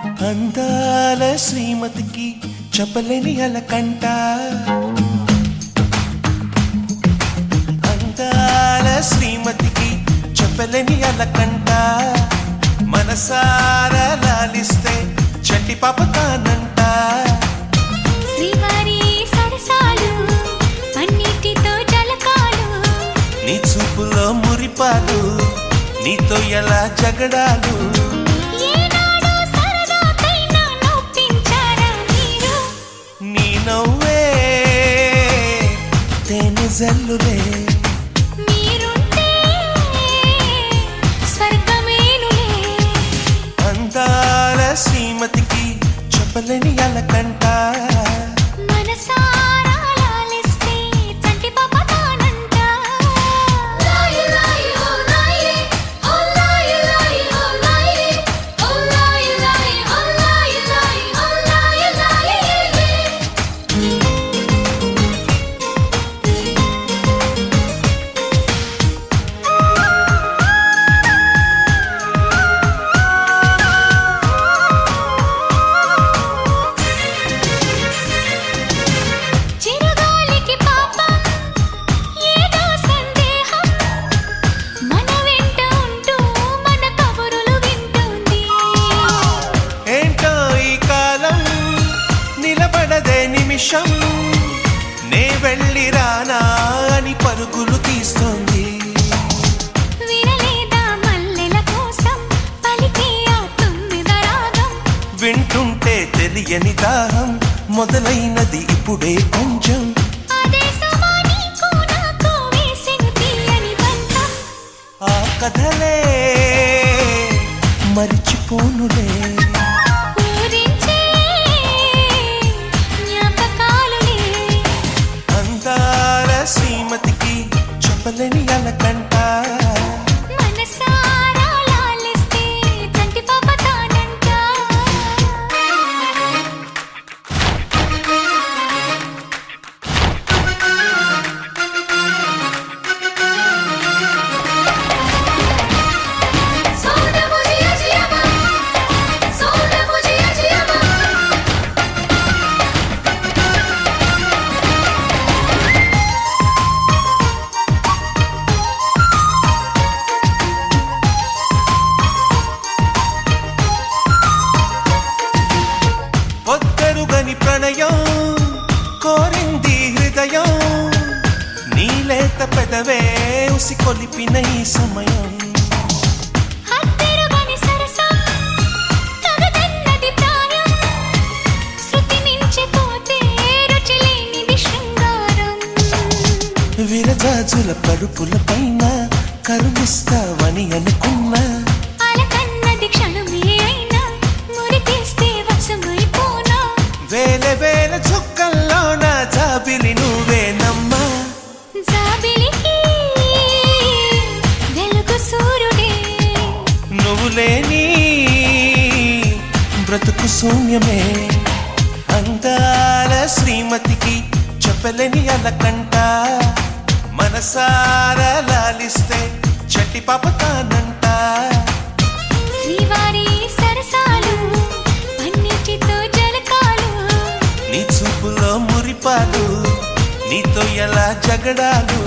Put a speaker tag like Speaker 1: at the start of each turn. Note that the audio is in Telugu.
Speaker 1: అందాల శ్రీమతికి చెప్పలేని అలకంట, అందాల శ్రీమతికి చెప్పలేని అలకంట, మనసారా లాలిస్తే చంటి పాప తానంట.
Speaker 2: శ్రీవారి సరసాలు అన్నిటితో జలకాలు,
Speaker 1: నీ చూపులో మురిపాలు, నీతో ఎలా జగడాలు.
Speaker 2: ఏనాడు సరదాకైనా నొప్పించారా మీరు?
Speaker 1: నీ నవ్వే తేనె జల్లులే,
Speaker 2: మీరుంటే స్వర్గమేనులే.
Speaker 1: అందాల శ్రీమతికి చెప్పలేని అలకంట,
Speaker 2: మనసారా లాలిస్తే చంటి పాప తానంట. లాయి లాయి ఓ లాయి, ఓ లాయి లాయి ఓ లాయి, ఓ లాయి లాయి ఓ లాయి లాయి ఓ లాయి లాయి. చిరుగాలికి పాపం ఏదో సందేహం, మన వెంట ఉంటూ మన కబురులు వింటుంది.
Speaker 1: ఏంటో ఈ కాలం నిలబడదే నిమిషం, నే వెళ్ళి రానా అని పరుగులు తీస్తోంది.
Speaker 2: వినలేదా మల్లెల కోసం పలికే ఆ తుమ్మిద రాగం?
Speaker 1: వింటుంటే తెలియని దాహం మొదలైనది ఇప్పుడే కొంచెం.
Speaker 2: అదే సమా నీకు నాకు వేసిన తీయని బంధం.
Speaker 1: ఆ కథలే మరిచిపోనులే,
Speaker 2: ఊరించే జ్ఞాపకాలులే.
Speaker 1: అందాల శ్రీమతికి చెప్పలేని అలకంట,
Speaker 2: మనసారా లాలిస్తే చంటి పాప తానంట. సోన ముజియా జియామా, సోన ముజియా జియామా.
Speaker 1: పొద్దరుగని ప్రణయం కోరింది హృదయం, నీలేత పెదవే ఉసి కొలిపిన ఈ సమయం.
Speaker 2: హత్తెరుగని సరసం తగదన్నది ప్రాయం, శృతి మించిపోతే రుచి లేనిది శృంగారం.
Speaker 1: విరజాజుల పరుపుల పైన కరుణిస్తావని అనుకున్నా,
Speaker 2: అలకన్నది క్షణమే అయినా మురికేస్తే వశమైపోనా.
Speaker 1: వేల వేల చుక్కల్లోన జాబిలి నువ్వేనమ్మా.
Speaker 2: జాబిలికి వెలుగు సూర్యుడే,
Speaker 1: నువ్వు లేని బ్రతుకు శూన్యమే. అందాల శ్రీమతికి చెప్పలేని అలకంట, మనసారా లాలిస్తే చట్టి పాప తానంట.
Speaker 2: శ్రీవారి సరసాలు అన్నిటితో జలకాలు,
Speaker 1: నీ చూపులో మురిపాలు, నీతో ఎలా జగడాలు.